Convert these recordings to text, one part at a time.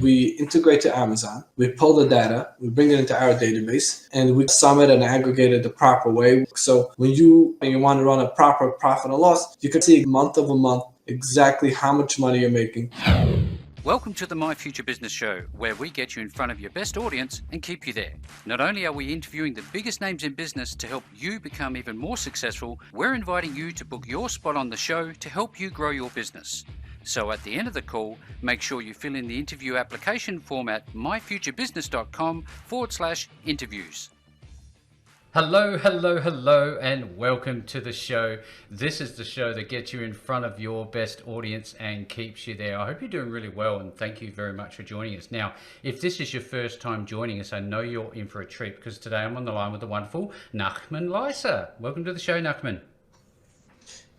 we integrate to Amazon, we pull the data, we bring it into our database, and we sum it and aggregate it the proper way. So when you want to run a proper profit or loss, you can see month over month exactly how much money you're making. Welcome to the My Future Business Show, where we get you in front of your best audience and keep you there. Not only are we interviewing the biggest names in business to help you become even more successful, we're inviting you to book your spot on the show to help you grow your business. So at the end of the call, make sure you fill in the interview application form at myfuturebusiness.com/interviews. Hello, and welcome to the show. This is the show that gets you in front of your best audience and keeps you there. I hope you're doing really well, and thank you very much for joining us. Now, if this is your first time joining us, I know you're in for a treat because today I'm on the line with the wonderful Nachman Lysa. Welcome to the show, Nachman.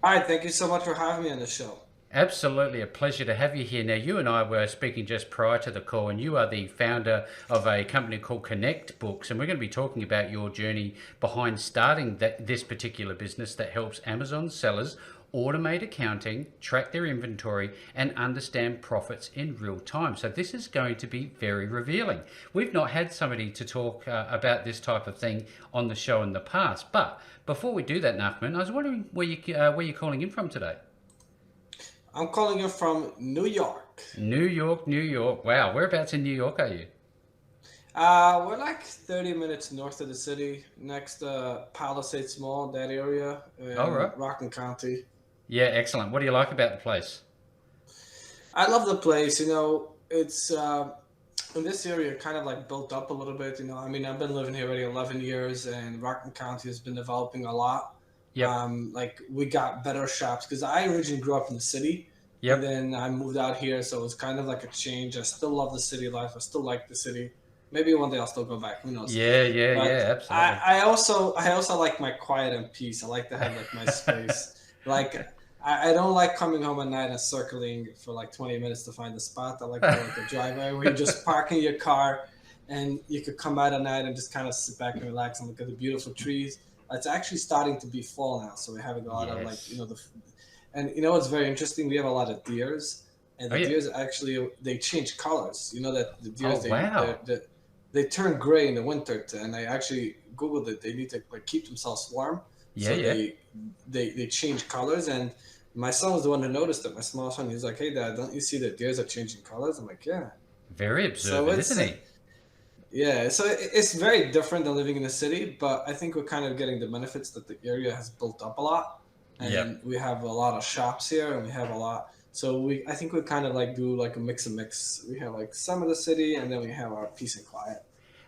Hi, thank you so much for having me on the show. Absolutely a pleasure to have you here. Now, you and I were speaking just prior to the call, and you are the founder of a company called Connect Books, and we're going to be talking about your journey behind starting this particular business that helps Amazon sellers automate accounting, track their inventory, and understand profits in real time. So this is going to be very revealing. We've not had somebody to talk about this type of thing on the show in the past, but before we do that, Nachman, I was wondering where you're calling in from today. I'm calling you from New York. New York. Wow, whereabouts in New York are you? We're like 30 minutes north of the city, next to Palisades Mall, that area, in right. Rockland County. Yeah, excellent. What do you like about the place? I love the place. It's in this area kind of like built up a little bit. I've been living here already 11 years, and Rockland County has been developing a lot. Yep. Like we got better shops because I originally grew up in the city. Yep. And then I moved out here, so it was kind of like a change. I still love the city life. I still like the city. Maybe one day I'll still go back. Who knows? Yeah, absolutely. I also like my quiet and peace. I like to have like my space. Like I don't like coming home at night and circling for like 20 minutes to find a spot. I like to like a driveway where you just park in your car and you could come out at night and just kind of sit back and relax and look at the beautiful trees. It's actually starting to be fall now, so we're having a lot of and what's very interesting, we have a lot of deers, and the deers actually, they change colors. That the deers, they turn gray in the winter, and I actually Googled it. They need to like keep themselves warm, they change colors. And my son was the one who noticed it. My small son, he's like, "Hey Dad, don't you see that deers are changing colors?" I'm like, "Yeah." Very observant, isn't he? Yeah, so it's very different than living in the city, but I think we're kind of getting the benefits that the area has built up a lot, and we have a lot of shops here, and we have a lot. So I think we kind of like do like a mix. We have like some of the city, and then we have our peace and quiet.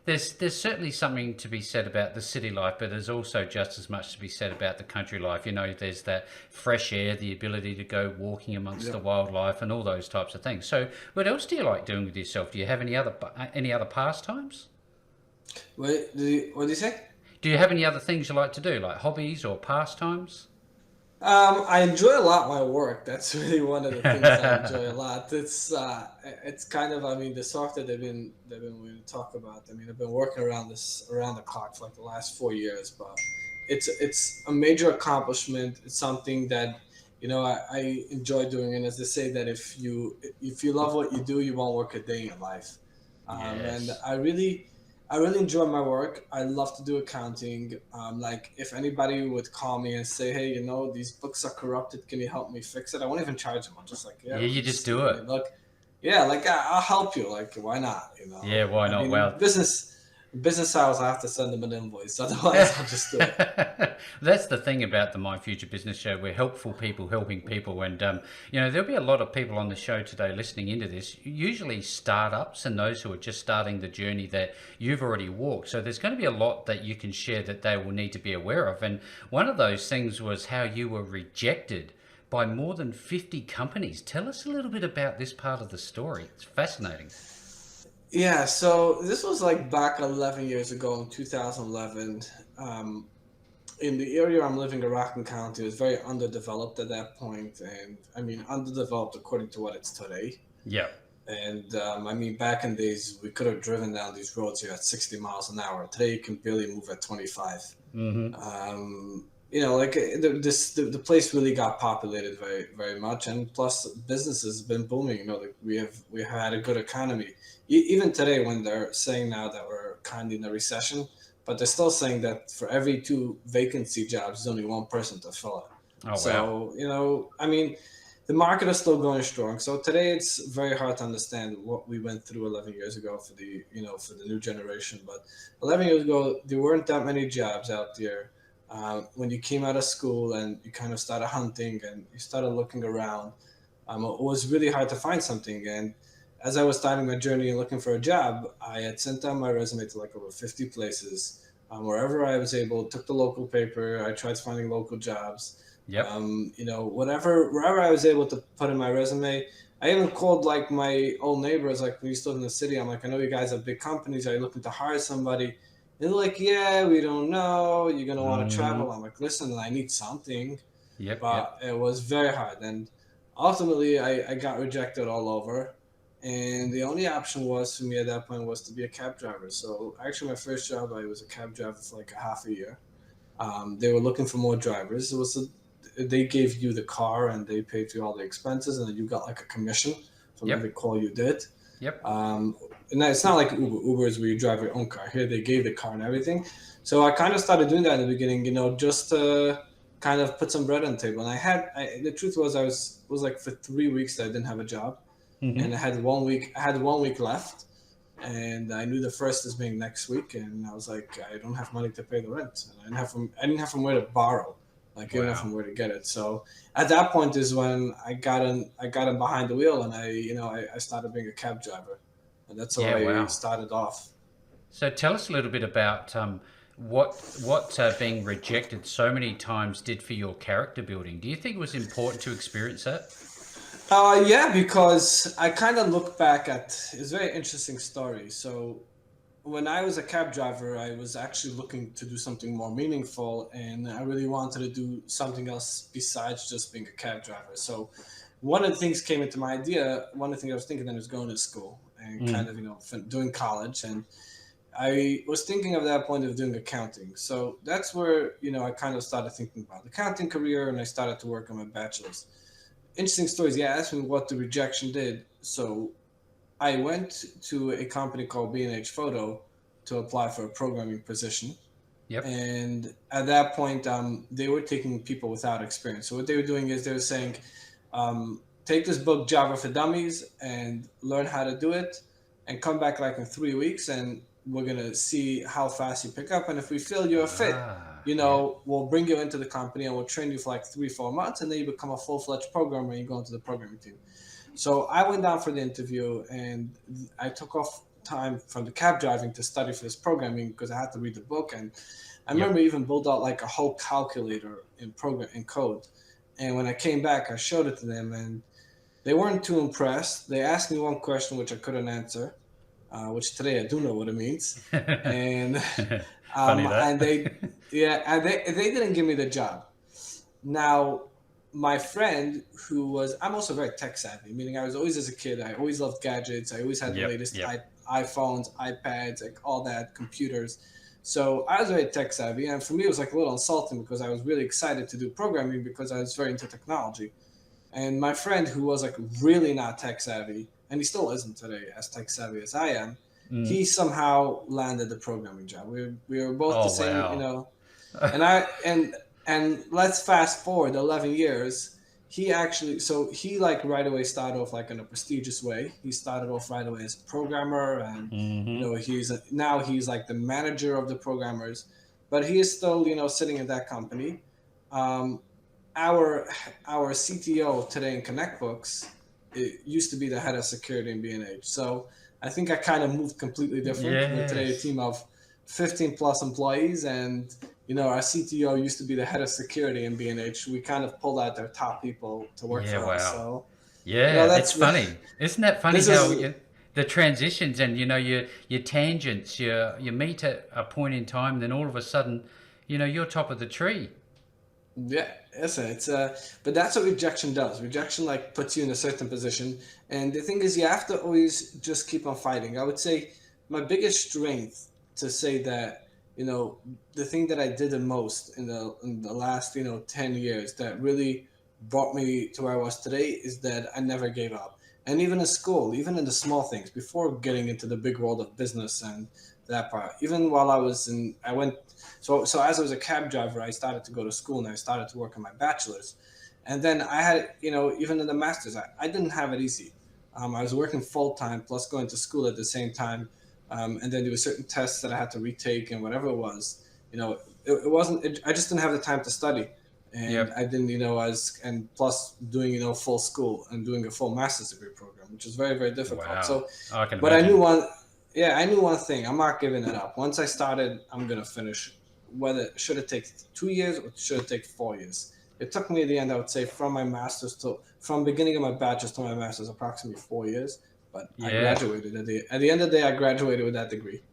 There's certainly something to be said about the city life, but there's also just as much to be said about the country life. There's that fresh air, the ability to go walking amongst the wildlife, and all those types of things. So, what else do you like doing with yourself? Do you have any other pastimes? What do you say? Do you have any other things you like to do, like hobbies or pastimes? I enjoy a lot my work. That's really one of the things I enjoy a lot. It's kind of, the software they've been willing to talk about. I've been working around the clock for like the last 4 years, but it's a major accomplishment. It's something that I enjoy doing, and as they say that if you love what you do, you won't work a day in your life. And I really enjoy my work. I love to do accounting. Like if anybody would call me and say, "Hey, these books are corrupted. Can you help me fix it?" I won't even charge them. I'm just like, you just do it. Look, like I'll help you. Like, why not? Yeah, why not? Well, business hours, I have to send them an invoice. Otherwise, I'll just do it. That's the thing about the My Future Business Show. We're helpful people helping people. And, there'll be a lot of people on the show today listening into this, usually startups and those who are just starting the journey that you've already walked. So there's going to be a lot that you can share that they will need to be aware of. And one of those things was how you were rejected by more than 50 companies. Tell us a little bit about this part of the story. It's fascinating. Yeah, so this was like back 11 years ago in 2011. In the area I'm living in, Rockland County, it was very underdeveloped at that point, and underdeveloped according to what it's today. Yeah. And back in days, we could have driven down these roads here at 60 miles an hour. Today, you can barely move at 25. Mm-hmm. like the place really got populated very very much, and plus business has been booming. Like we have had a good economy. Even today, when they're saying now that we're kind of in a recession, but they're still saying that for every two vacancy jobs, there's only one person to fill it. Oh wow. So I mean, the market is still going strong. So today it's very hard to understand what we went through 11 years ago for the for the new generation. But 11 years ago, there weren't that many jobs out there. When you came out of school and you kind of started hunting and you started looking around, it was really hard to find something. And as I was starting my journey and looking for a job, I had sent out my resume to like over 50 places. Wherever I was able, took the local paper. I tried finding local jobs. Yep. Wherever I was able to put in my resume. I even called like my old neighbors, like we used to live in the city. I'm like, I know you guys have big companies. Are you looking to hire somebody? And they're like, yeah, we don't know. You're gonna want to Hmm. travel. I'm like, listen, I need something, Yep. Yep. but it was very hard. And ultimately, I got rejected all over. And the only option was for me at that point was to be a cab driver. So actually, my first job, I was a cab driver for like a half a year. They were looking for more drivers. They gave you the car and they paid for all the expenses, and then you got like a commission from every Yep. call you did. Yep. Um, and it's not like Uber. Uber is where you drive your own car. Here they gave the car and everything. So I kind of started doing that in the beginning, just to kind of put some bread on the table. And the truth was, it was like for 3 weeks that I didn't have a job, and Hmm. I had 1 week left, and I knew the first is being next week, and I was like, I don't have money to pay the rent, and I didn't have from where to borrow, like I didn't have Wow. from where to get it. So at that point is when I got in behind the wheel, and I started being a cab driver, and that's how Yeah. I Wow. started off. So tell us a little bit about what being rejected so many times did for your character building. Do you think it was important to experience that? Yeah, because I kind of look back at it's a very interesting story. So when I was a cab driver, I was actually looking to do something more meaningful, and I really wanted to do something else besides just being a cab driver. So one of the things came into my idea. One of the things I was thinking then was going to school and kind Mm. of doing college, and I was thinking of that point of doing accounting. So that's where I kind of started thinking about the accounting career, and I started to work on my bachelor's. Interesting stories. Yeah, asked me what the rejection did. So I went to a company called B&H Photo to apply for a programming position. Yep. And at that point, they were taking people without experience. So what they were doing is they were saying, take this book, Java for Dummies, and learn how to do it, and come back like in 3 weeks, and we're gonna see how fast you pick up. And if we feel you're a fit, Ah. Yep. we'll bring you into the company and we'll train you for like 3 4 months, and then you become a full fledged programmer and you go into the programming team. So I went down for the interview, and I took off time from the cab driving to study for this programming because I had to read the book. And I remember Yep. even built out like a whole calculator in code. And when I came back, I showed it to them, and they weren't too impressed. They asked me one question which I couldn't answer, which today I do know what it means. And Funny and that. they didn't give me the job. Now, my friend I'm also very tech savvy, meaning I was always as a kid, I always loved gadgets. I always had the Yep. latest Yep. iPhones, iPads, like all that, computers. So I was very tech savvy. And for me, it was like a little insulting because I was really excited to do programming because I was very into technology. And my friend, who was like really not tech savvy, and he still isn't today as tech savvy as I am, Mm. he somehow landed the programming job. We were both the Oh same, wow. and I and let's fast forward 11 years. He like right away started off like in a prestigious way. He started off right away as a programmer, and Hmm. now he's like the manager of the programmers, but he is still sitting in that company. Um, our our CTO today in Connect Books, it used to be the head of security in B&H. So I think I kind of moved completely different. We're today a Yes. team of 15 plus employees, and our CTO used to be the head of security in B&H. We kind of pulled out their top people to work Yeah. for us. Wow. So Yeah, it's that's funny. Isn't that funny this how is the transitions and your tangents, you meet at a point in time, then all of a sudden, you're top of the tree. Yeah, listen, but that's what rejection does. Rejection like puts you in a certain position, and the thing is, you have to always just keep on fighting. I would say my biggest strength to say that you know, the thing that I did the most in the last, 10 years that really brought me to where I was today is that I never gave up. And even in school, even in the small things, before getting into the big world of business and that part, even while I went, so as I was a cab driver, I started to go to school and I started to work on my bachelor's. And then I had, even in the master's, I didn't have it easy. I was working full time plus going to school at the same time, and then there were certain tests that I had to retake and whatever it was. It wasn't. I just didn't have the time to study, and Yep. I didn't. As and plus doing full school and doing a full master's degree program, which is very very difficult. Wow. So, I can but I knew imagine. one. Yeah, I knew one thing. I'm not giving it up. Once I started, I'm gonna finish. Whether should it take 2 years or should it take 4 years? It took me at the end, I would say, from beginning of my bachelor's to my master's, approximately 4 years. But I Yeah. graduated at the end of the day. I graduated with that degree.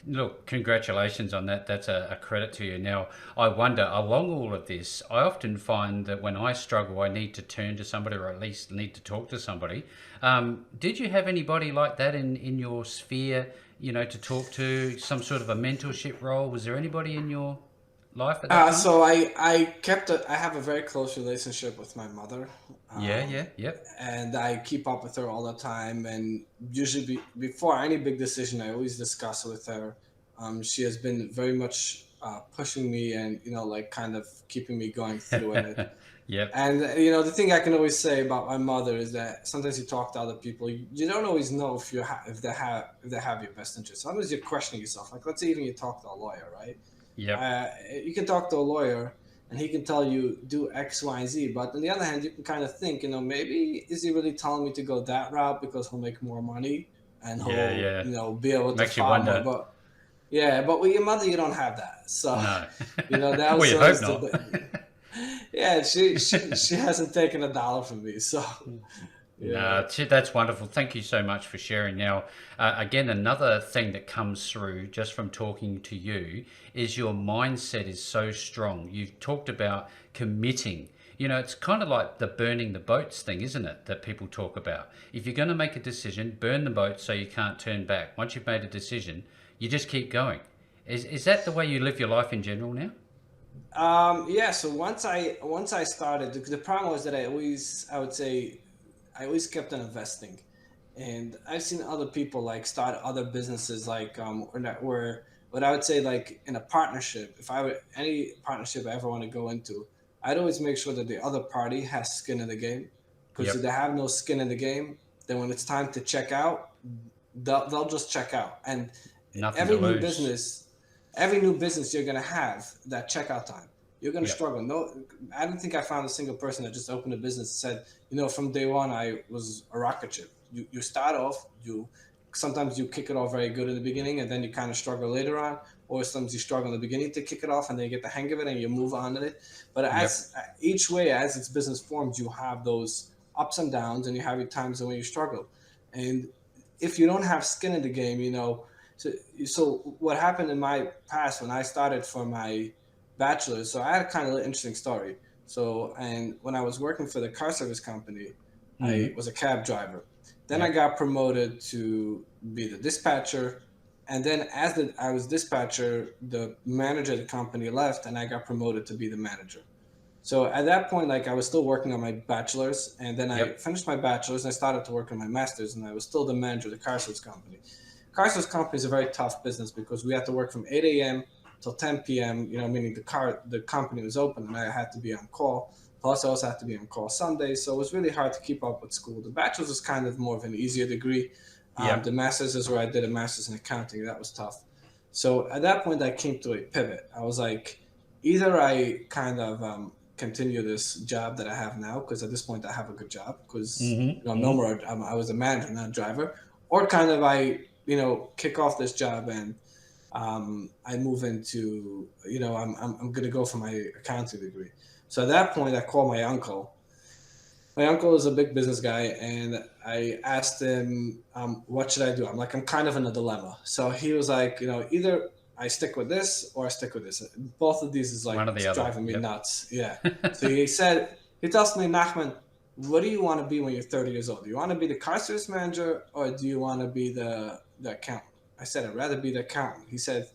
Look, congratulations on that. That's a credit to you. Now, I wonder, along all of this, I often find that when I struggle, I need to turn to somebody or at least need to talk to somebody. Did you have anybody like that in your sphere, to talk to, some sort of a mentorship role? Was there anybody in your life at that time? So I have a very close relationship with my mother, Yeah, um, yeah, yep, and I keep up with her all the time. And usually, before any big decision, I always discuss it with her. She has been very much pushing me and like kind of keeping me going through in it. yep, And the thing I can always say about my mother is that sometimes you talk to other people, you don't always know if they have your best interest. Sometimes you're questioning yourself. Like let's say even you talk to a lawyer, right? yep. You can talk to a lawyer and he can tell you do X, Y, and Z. But on the other hand, you can kind of think, maybe is he really telling me to go that route because he'll make more money and Yeah, he'll, yeah. be able to Makes you file more. wonder. But yeah, but with your mother, you don't have that. So, No. that Well, was you'd hope always not. yeah, she hasn't taken a dollar from me. So yeah. No, that's wonderful. Thank you so much for sharing. Now, again, another thing that comes through just from talking to you is your mindset is so strong. You've talked about committing. It's kind of like the burning the boats thing, isn't it? That people talk about. If you're going to make a decision, burn the boat so you can't turn back. Once you've made a decision, you just keep going. Is that the way you live your life in general now? Yeah. So once I started, the problem was that I would say I always kept on investing, and I've seen other people like start other businesses like or not where what I would say like in a partnership. If I would any partnership I ever want to go into, I'd always make sure that the other party has skin in the game, because if they Yep. have no skin in the game, then when it's time to check out, they'll just check out. And Nothing to every new lose. business, every new business you're gonna have that checkout time. You're gonna Yep. struggle. No, I don't think I found a single person that just opened a business and said, from day one I was a rocket ship. You start off, you sometimes you kick it off very good in the beginning and then you kind of struggle later on, or sometimes you struggle in the beginning to kick it off and then you get the hang of it and you move on to it. But Yep. as each way as its business forms, you have those ups and downs and you have your times when you struggle. And if you don't have skin in the game, so, so what happened in my past when I started for my bachelor's, so I had a kind of interesting story. So, and when I was working for the car service company, I Mm. was a cab driver. Then I Yep. got promoted to be the dispatcher. And then I was dispatcher, the manager of the company left and I got promoted to be the manager. So at that point, like I was still working on my bachelor's, and then I Yep. finished my bachelor's and I started to work on my master's, and I was still the manager of the car sales company. Car sales company is a very tough business because we had to work from 8 a.m. till 10 p.m. Meaning the company was open, and I had to be on call. Plus, I also had to be on call Sundays, so it was really hard to keep up with school. The bachelor's was kind of more of an easier degree. The Yep. master's is where I did a master's in accounting. That was tough. So at that point, I came to a pivot. I was like, either I kind of continue this job that I have now, because at this point I have a good job, because Mm-hmm. I'm no Mm-hmm. more I was a manager, not a driver, or kind of I kick off this job and I move into I'm going to go for my accounting degree. So at that point, I called my uncle. My uncle is a big business guy, and I asked him, what should I do? I'm like, I'm kind of in a dilemma. So he was like, either I stick with this or I stick with this. Both of these is like One or the other. driving me Yep. nuts. Yeah. So he tells me, Nachman, what do you want to be when you're 30 years old? Do you want to be the car service manager or do you want to be the accountant? I said, I'd rather be the accountant. He said,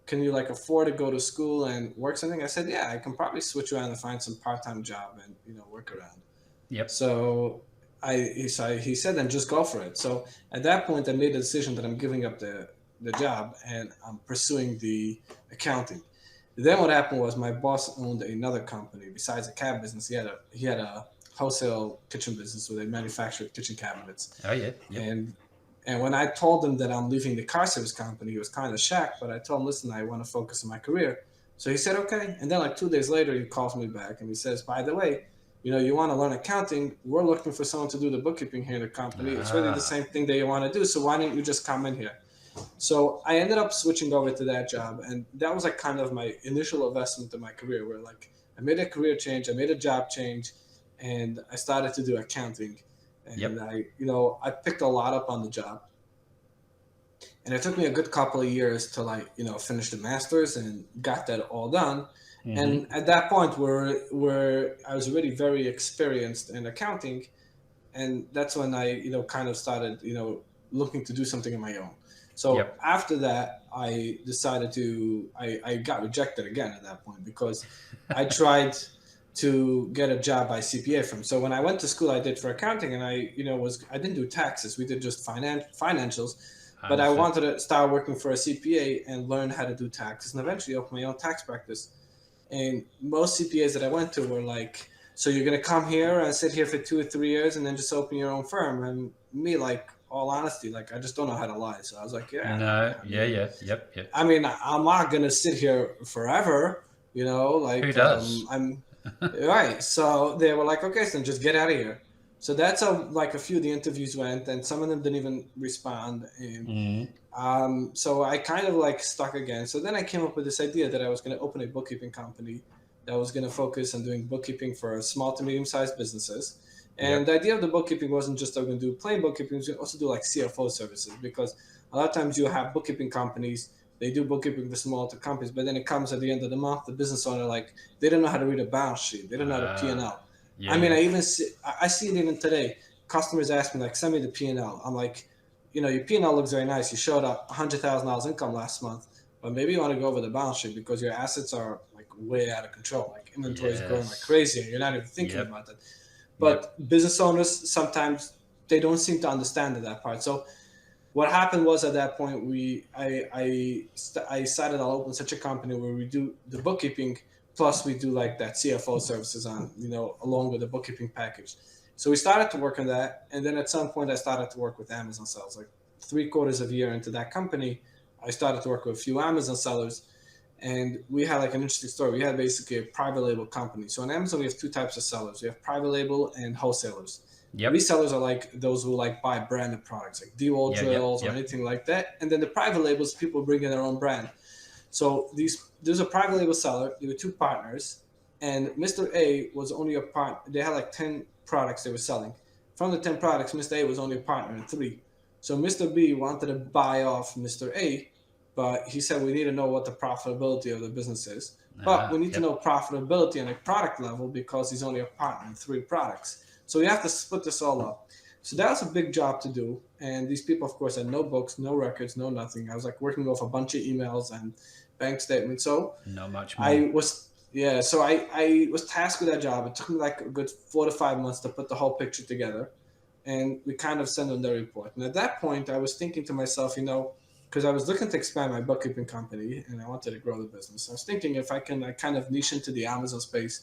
can you like afford to go to school and work something? I said, yeah, I can probably switch around and find some part-time job and work around. Yep. So he said, then just go for it. So at that point, I made the decision that I'm giving up the job and I'm pursuing the accounting. Then what happened was my boss owned another company besides a cab business. He had a wholesale kitchen business where they manufactured kitchen cabinets. Oh yeah. Yep. And when I told him that I'm leaving the car service company, he was kind of shocked. But I told him, listen, I want to focus on my career. So he said, okay. And then like 2 days later, he calls me back and he says, by the way, you want to learn accounting. We're looking for someone to do the bookkeeping here in the company. It's really the Ah. same thing that you want to do. So why don't you just come in here? So I ended up switching over to that job, and that was like kind of my initial investment in my career, where like I made a career change, I made a job change, and I started to do accounting. And Yep. I picked a lot up on the job, and it took me a good couple of years to like finish the masters and got that all done. Mm-hmm. And at that point, where I was already very experienced in accounting, and that's when I kind of started looking to do something on my own. So Yep. after that, I decided I got rejected again at that point because I tried to get a job by CPA firm. So when I went to school, I did for accounting, and I didn't do taxes. We did just financials, but I Understood. wanted to start working for a CPA and learn how to do taxes, and eventually open my own tax practice. And most CPAs that I went to were like, so you're gonna come here and sit here for 2 or 3 years and then just open your own firm. And me, like, all honesty, like I just don't know how to lie. So I was like, yeah, No. I Yeah. mean, Yeah. Yep. Yep. I mean, I'm not gonna sit here forever, Who like does? I'm right. So they were like, okay, so then just get out of here. So that's how like a few of the interviews went, and some of them didn't even respond. And Mm. so I kind of like stuck again. So then I came up with this idea that I was going to open a bookkeeping company that was going to focus on doing bookkeeping for small to medium sized businesses. And Yep. the idea of the bookkeeping wasn't just that we're going to do plain bookkeeping, we also do like CFO services because a lot of times you have bookkeeping companies, they do bookkeeping for small to companies, but then it comes at the end of the month, the business owner, like, they don't know how to read a balance sheet, they don't know how to Ah. P&L. Yeah. I mean, Yeah. I see it even today. Customers ask me, like, send me the P&L. I'm like, your P&L looks very nice. You showed up $100,000 income last month, but maybe you want to go over the balance sheet because your assets are like way out of control. Like inventory is growing like Yes. crazy, and you're not even thinking Yep. about that. Yep. But business owners sometimes they don't seem to understand that part. So what happened was at that point I decided I'll open such a company where we do the bookkeeping plus we do like that CFO services on along with the bookkeeping package. So we started to work on that, and then at some point I started to work with Amazon sales. Like 3/4 of a year into that company, I started to work with a few Amazon sellers, and we had like an interesting story. We had basically a private label company. So on Amazon, we have two types of sellers. We have private label and wholesalers. Yep. Resellers are like those who like buy branded products, like D-wall Yeah. Yep. drills or Yep. anything like that. And then the private labels, people bring in their own brand. So there's a private label seller. There were two partners, and Mr. A was only a part. They had like 10 products they were selling. From the 10 products, Mr. A was only a partner in three. So Mr. B wanted to buy off Mr. A, but he said we need to know what the profitability of the business is. But we Ah. need to Yep. know profitability on a product level because he's only a partner in 3 products. So we have to split this all up. So that was a big job to do. And these people, of course, had no books, no records, no nothing. I was like working off a bunch of emails and bank statement. So Not much I more. was yeah, so I was tasked with that job. It took me like a good 4 to 5 months to put the whole picture together, and we kind of sent them the report. And at that point, I was thinking to myself, because I was looking to expand my bookkeeping company and I wanted to grow the business. I was thinking if I can like kind of niche into the Amazon space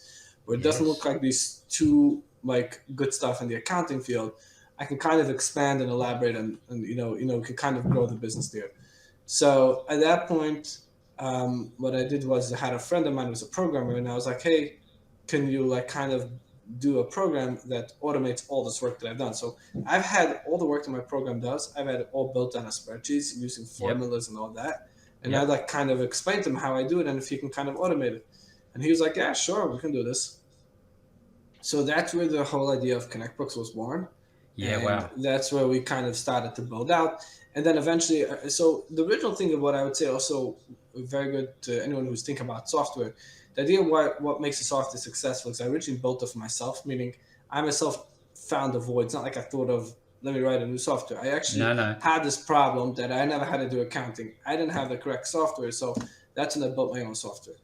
where it doesn't look Yes. like these two like good stuff in the accounting field, I can kind of expand and elaborate and can kind of grow the business there. So at that point, what I did was I had a friend of mine who was a programmer, and I was like, "Hey, can you like kind of do a program that automates all this work that I've done?" So I've had all the work that my program does. I've had it all built on a spreadsheet using Yep. formulas and all that, and I Yep. like kind of explained to him how I do it and if he can kind of automate it. And he was like, "Yeah, sure, we can do this." So that's where the whole idea of Connect Books was born, Yeah. and Wow. that's where we kind of started to build out. And then eventually, so the original thing of what I would say also very good to anyone who's thinking about software, the idea of what makes a software successful is I originally built it for myself, meaning I myself found a void. It's not like I thought of, let me write a new software. I No. actually No. had this problem that I never had to do accounting. I didn't have the correct software. So That's when I built my own software.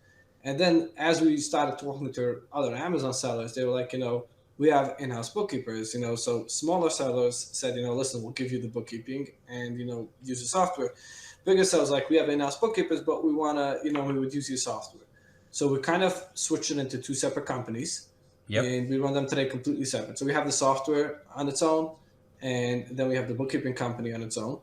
And then as we started talking to other Amazon sellers, they were like, we have in-house bookkeepers, so smaller sellers said, listen, we'll give you the bookkeeping and, use the software. Bigger sellers like, we have in-house bookkeepers, but we want to, we would use your software. So we kind of switched it into two separate companies, Yep. and we run them today completely separate. So we have the software on its own, and then we have the bookkeeping company on its own.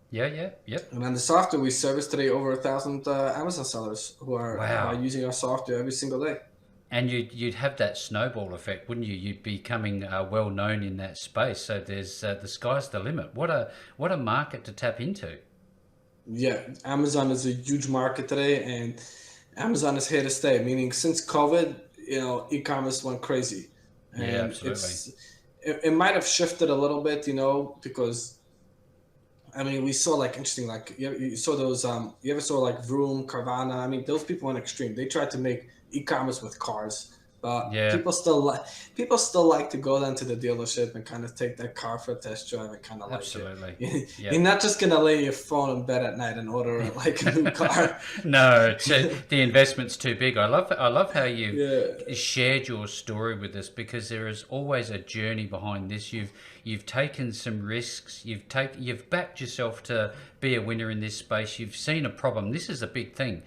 Yeah. Yeah. Yep. And on the software, we service today over 1,000 Amazon sellers who are Wow. using our software every single day. And you'd have that snowball effect, wouldn't you? You'd be becoming well known in that space. So there's the sky's the limit. What a market to tap into. Yeah, Amazon is a huge market today, and Amazon is here to stay. Meaning, since COVID, e-commerce went crazy, Yeah, and absolutely. it might have shifted a little bit, because I mean, we saw like interesting, like you saw those. You ever saw like Vroom, Carvana? I mean, those people went extreme. They tried to make e-commerce with cars, but Yeah, people still like to go down to the dealership and kind of take that car for a test drive and kind of like it. absolutely. You're Yep. not just gonna lay your phone in bed at night and order like a new car. No, the investment's too big. I love how you've Yeah. shared your story with us, because there is always a journey behind this. You've taken some risks. You've backed yourself to be a winner in this space. You've seen a problem. This is a big thing.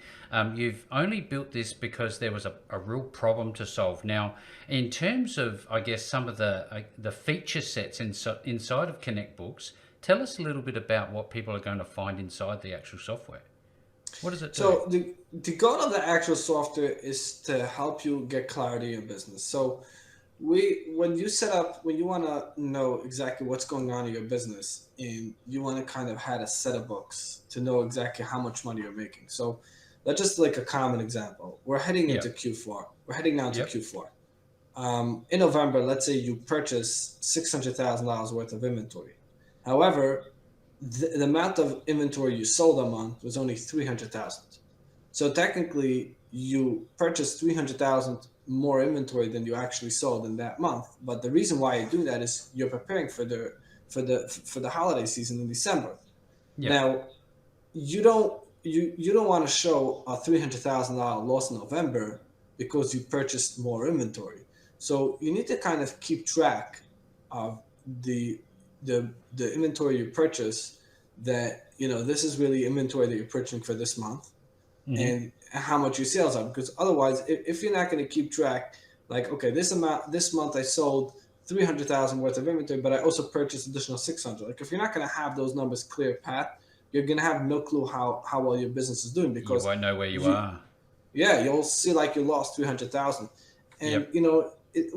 You've only built this because there was a real problem to solve. Now, in terms of, I guess, some of the feature sets inside of Connect Books, tell us a little bit about what people are going to find inside the actual software. What does it do? So the goal of the actual software is to help you get clarity in business. So when you want to know exactly what's going on in your business, and you want to kind of have a set of books to know exactly how much money you're making. So that's just like a common example. We're heading into Yep. Q4. We're heading now to Yep. Q4. In November, let's say you purchase $600,000 worth of inventory. However, the amount of inventory you sold a month was only 300,000. So technically, you purchased 300,000 more inventory than you actually sold in that month. But the reason why you do that is you're preparing for the holiday season in December. Yep. Now, you don't want to show a $300,000 loss in November because you purchased more inventory. So you need to kind of keep track of the the inventory you purchase, that this is really inventory that you're purchasing for this month, Hmm. and how much your sales are. Because otherwise, if you're not going to keep track, like, okay, this month I sold 300,000 worth of inventory, but I also purchased additional 600. Like, if you're not going to have those numbers clear pat, you're going to have no clue how well your business is doing, You because won't know where you you are. yeah, you'll see like you lost 300,000. And Yep.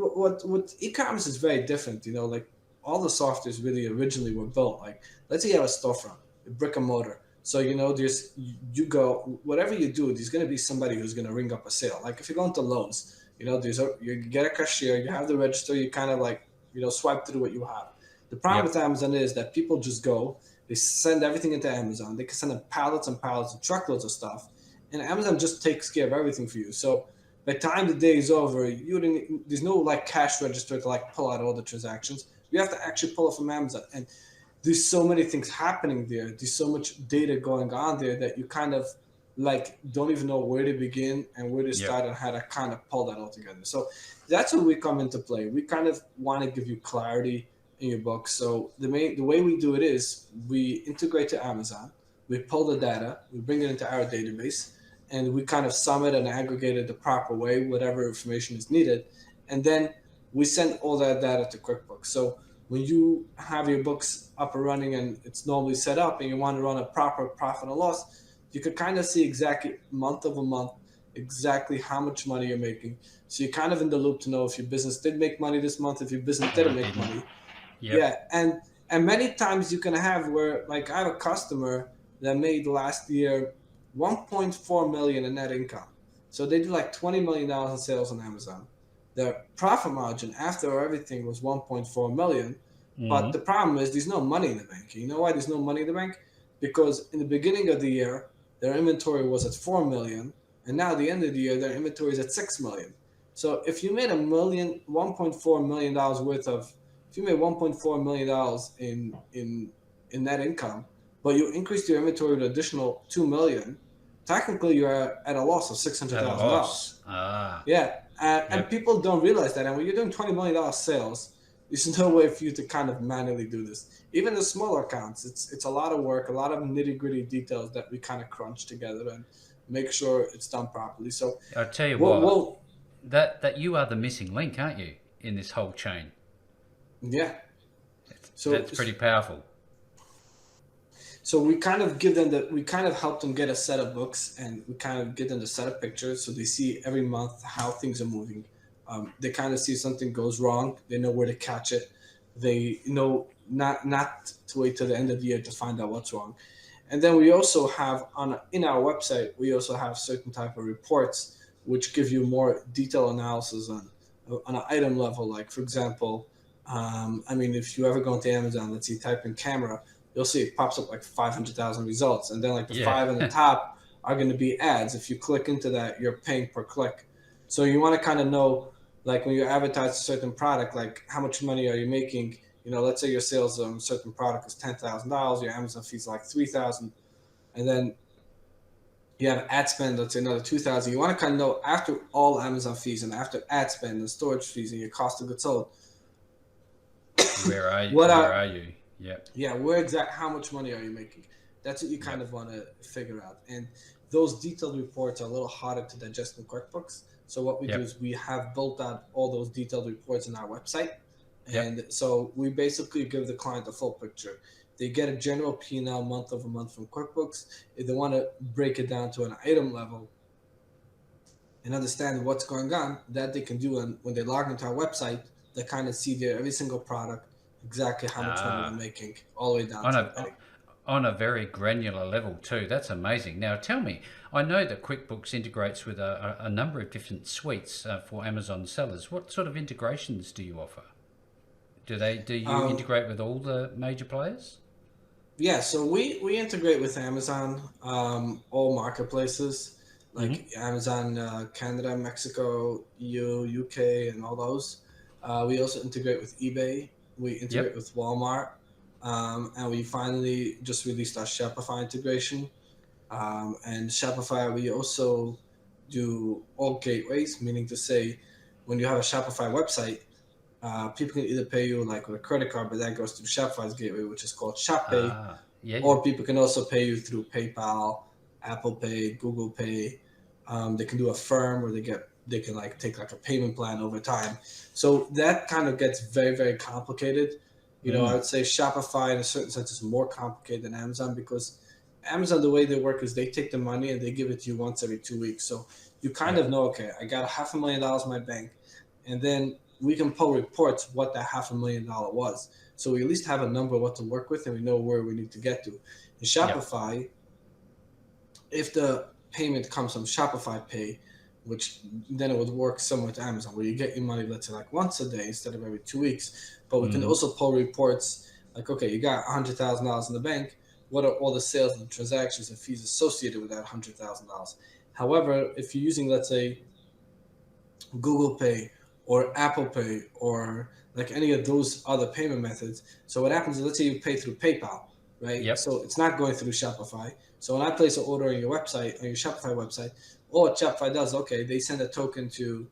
what e-commerce is very different. Like, all the softwares really originally were built, like, let's say you have a storefront, a brick and mortar. So there's you go, whatever you do, there's going to be somebody who's going to ring up a sale. Like, if you're going to loans, you get a cashier, you have the register, you kind of like swipe through what you have. The problem with Yep. Amazon is that people just go, they send everything into Amazon, they can send in pallets and pallets and truckloads of stuff, and Amazon just takes care of everything for you. So by the time the day is over, there's no like cash register to like pull out all the transactions. You have to actually pull it from Amazon, and there's so many things happening there. There's so much data going on there that you kind of like don't even know where to begin and where to Yep. start and how to kind of pull that all together. So that's where we come into play. We kind of want to give you clarity in your book. So the way we do it is we integrate to Amazon, we pull the data, we bring it into our database, and we kind of sum it and aggregate it the proper way, whatever information is needed, and then we send all that data to QuickBooks. So when you have your books up and running and it's normally set up and you want to run a proper profit and loss, you could kind of see exactly month over month exactly how much money you're making. So you're kind of in the loop to know if your business did make money this month, if your business Or didn't it make didn't. money. Yep. Yeah, and many times you can have where, like, I have a customer that made last year 1.4 million in net income. So they did like $20 million in sales on Amazon. Their profit margin after everything was 1.4 million. But Hmm. the problem is there's no money in the bank. You know why there's no money in the bank? Because in the beginning of the year, their inventory was at 4 million, and now at the end of the year, their inventory is at 6 million. So if you made 1.4 million dollars worth of, if you made 1.4 million dollars in net income, but you increased your inventory with additional 2 million, technically you're at a loss of At a loss. $600,000. Ah, Yeah, and yep. people don't realize that. And when you're doing $20 million sales, there's no way for you to kind of manually do this. Even the smaller accounts, it's a lot of work, a lot of nitty gritty details that we kind of crunch together and make sure it's done properly. So, I tell you we'll, what, we'll that you are the missing link, aren't you, in this whole chain? yeah. So That's pretty powerful. So we kind of give them we kind of help them get a set of books, and we kind of get them to set of pictures so they see every month how things are moving. They kind of see if something goes wrong, they know where to catch it. They know not to wait till the end of the year to find out what's wrong. And then we also have in our website we also have certain type of reports which give you more detailed analysis on an item level. Like for example, I mean, if you ever go into Amazon, let's see, type in camera, you'll see it pops up like 500,000 results. And then like the Yeah. five on the top are going to be ads. If you click into that, you're paying per click. So you want to kind of know, like when you advertise a certain product, like how much money are you making? You know, let's say your sales on a certain product is $10,000, your Amazon fees are like 3,000, and then you have ad spend, let's say another 2,000. You want to kind of know after all Amazon fees and after ad spend and storage fees and your cost of goods sold, Where are you? what Where are are you? Yep. yeah, how much money are you making? That's what you kind Yep. of want to figure out. And those detailed reports are a little harder to digest in QuickBooks. So what we do Yep. is we have built out all those detailed reports in our website. Yep. And so we basically give the client the full picture. They get a general P&L month over month from QuickBooks. If they want to break it down to an item level and understand what's going on, that they can do. And when they log into our website, they kind of see there every single product, exactly how much money they're Ah, making, all the way down on to the a penny. on a very granular level too. That's amazing. Now, tell me, I know that QuickBooks integrates with a number of different suites for Amazon sellers. What sort of integrations do you offer? Do you Um, integrate with all the major players? yeah, so we integrate with Amazon, all marketplaces Mm-hmm. like Amazon Canada, Mexico, EU, UK, and all those. We also integrate with eBay. We integrate Yep. with Walmart, and we finally just released our Shopify integration. And Shopify, we also do all gateways, meaning to say, when you have a Shopify website, people can either pay you like with a credit card, but that goes through Shopify's gateway, which is called ShopPay, Ah, yeah, yeah. or people can also pay you through PayPal, Apple Pay, Google Pay. They can do a firm where they can like take like a payment plan over time. So that kind of gets very very complicated. You know, I Mm, would say Shopify in a certain sense is more complicated than Amazon because Amazon, the way they work is they take the money and they give it to you once every 2 weeks. So you kind of yep. know, okay, I got $500,000 in my bank, and then we can pull reports what that $500,000 was. So we at least have a number what to work with, and we know where we need to get to. In Yep. Shopify, if the payment comes from Shopify Pay, which then it would work similar to Amazon, where you get your money, let's say, like once a day instead of every 2 weeks. But we can Mm, also pull reports like, okay, you got $100,000 in the bank. What are all the sales and transactions and fees associated with that $100,000? However, if you're using, let's say, Google Pay or Apple Pay or like any of those other payment methods. So what happens is, let's say you pay through PayPal, right? yep. So it's not going through Shopify. So when I place an order on your website, on your Shopify website, all what Shopify does, okay, they send a token to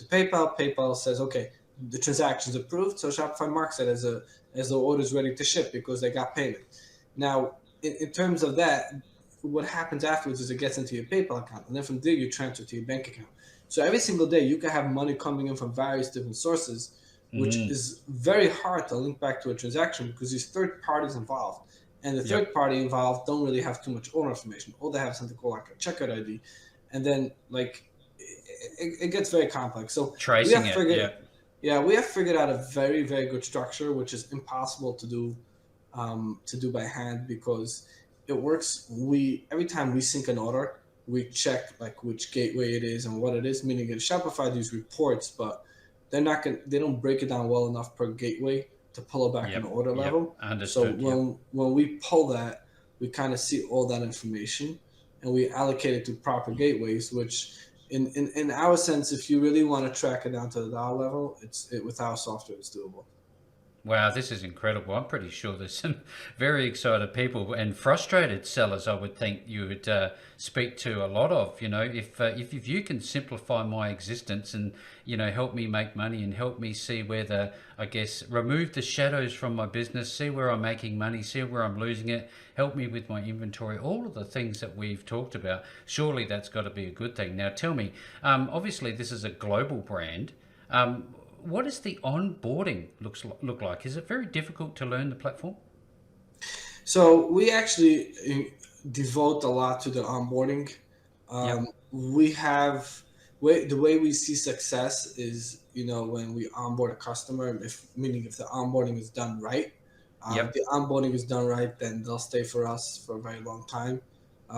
PayPal. PayPal says, okay, the transaction's approved. So Shopify marks it as the order's ready to ship because they got payment. Now, in terms of that, what happens afterwards is it gets into your PayPal account, and then from there you transfer to your bank account. So every single day you can have money coming in from various different sources, which Mm, is very hard to link back to a transaction because there's third parties involved. And the yep. third party involved don't really have too much owner information. All they have is something called like a checkout ID. And then like it gets very complex. So we Tracing have it. figured Yep. yeah, we have figured out a very, very good structure, which is impossible to do by hand because it works. We every time we sync an order, we check like which gateway it is and what it is. Meaning in Shopify, these reports, but they don't break it down well enough per gateway to pull it back in Yep. order Yep. level. So Understood. Yep. when we pull that, we kind of see all that information and we allocate it to proper gateways, which in our sense, if you really want to track it down to the dollar level, with our software, it's doable. Wow, this is incredible. I'm pretty sure there's some very excited people and frustrated sellers. I would think you would speak to a lot of. You know, if you can simplify my existence and help me make money and help me see where I guess remove the shadows from my business, see where I'm making money, see where I'm losing it, help me with my inventory, all of the things that we've talked about. Surely that's got to be a good thing. Now, tell me, obviously this is a global brand. What does the onboarding look like? Is it very difficult to learn the platform? So we actually devote a lot to the onboarding. Yep. We have the way we see success is, when we onboard a customer, meaning if the onboarding is done right. If Yep. the onboarding is done right, then they'll stay for us for a very long time.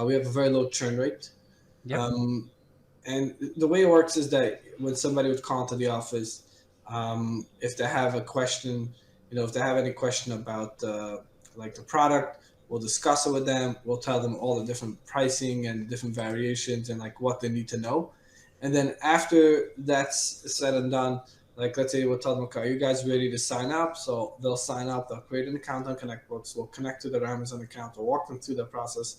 We have a very low churn rate. Yep. Um, and the way it works is that when somebody would call into the office, if they have a question, if they have any question about like the product, we'll discuss it with them. We'll tell them all the different pricing and different variations and like what they need to know. And then after that's said and done, like let's say we'll tell them, okay, are you guys ready to sign up? So they'll sign up, they'll create an account on ConnectBooks, we'll connect to their Amazon account, we'll walk them through the process.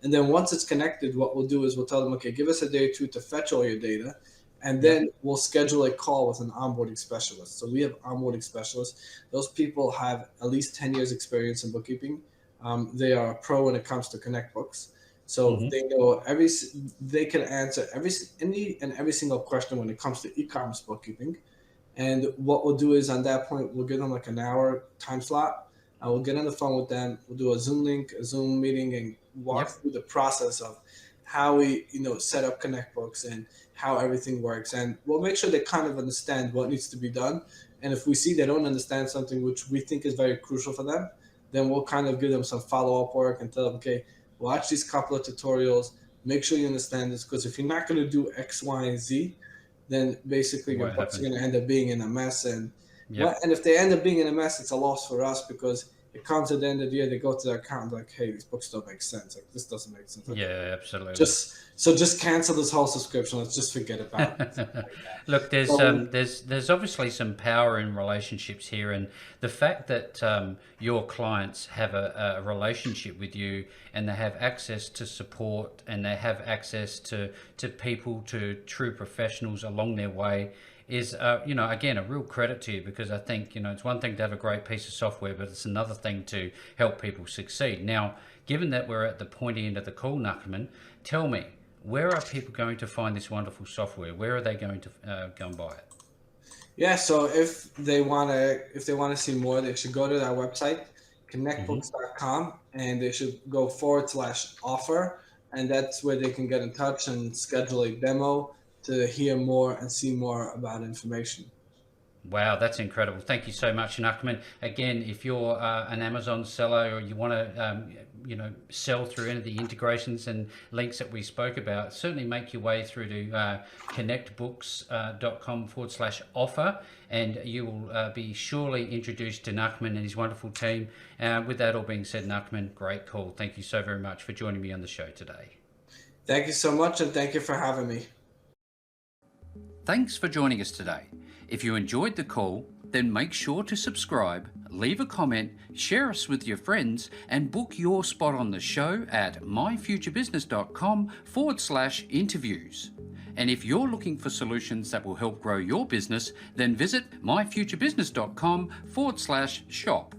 And then once it's connected, what we'll do is we'll tell them, okay, give us a day or two to fetch all your data. And Yep. then we'll schedule a call with an onboarding specialist. So we have onboarding specialists. Those people have at least 10 years experience in bookkeeping. They are a pro when it comes to ConnectBooks. So Hmm. they know they can answer every single question when it comes to e-commerce bookkeeping. And what we'll do is on that point, we'll give them like an hour time slot. We'll get on the phone with them. We'll do a Zoom link, a Zoom meeting, and walk Yep. through the process of how we, set up ConnectBooks and how everything works. And we'll make sure they kind of understand what needs to be done. And if we see they don't understand something which we think is very crucial for them, then we'll kind of give them some follow-up work and tell them, okay, watch these couple of tutorials, make sure you understand this, because if you're not going to do X, Y, and Z, then basically your What books are happens? going to end up being in a mess. And Yep. and if they end up being in a mess, it's a loss for us because it comes at the end of the year, they go to their account like, hey, these books don't make sense. Like this doesn't make sense. Okay, Yeah, absolutely. just cancel this whole subscription. Let's just forget about it. Like that. Look, So there's obviously some power in relationships here, and the fact that your clients have a relationship with you, and they have access to support, and they have access to people, to true professionals along their way, is again a real credit to you, because I think it's one thing to have a great piece of software, but it's another thing to help people succeed. Now, given that we're at the pointy end of the call, Nachman, tell me, where are people going to find this wonderful software? Where are they going to go and buy it? yeah, so if they wanna see more, they should go to our website, Hmm. connectbooks.com, and they should go /offer, and that's where they can get in touch and schedule a demo to hear more and see more about information. Wow, that's incredible. Thank you so much, Nachman. Again, if you're an Amazon seller, or you want to, sell through any of the integrations and links that we spoke about, certainly make your way through to connectbooks.com/offer, and you will be surely introduced to Nachman and his wonderful team. With that all being said, Nachman, great call. Thank you so very much for joining me on the show today. Thank you so much, and thank you for having me. Thanks for joining us today. If you enjoyed the call, then make sure to subscribe, leave a comment, share us with your friends, and book your spot on the show at myfuturebusiness.com/interviews. And if you're looking for solutions that will help grow your business, then visit myfuturebusiness.com/shop.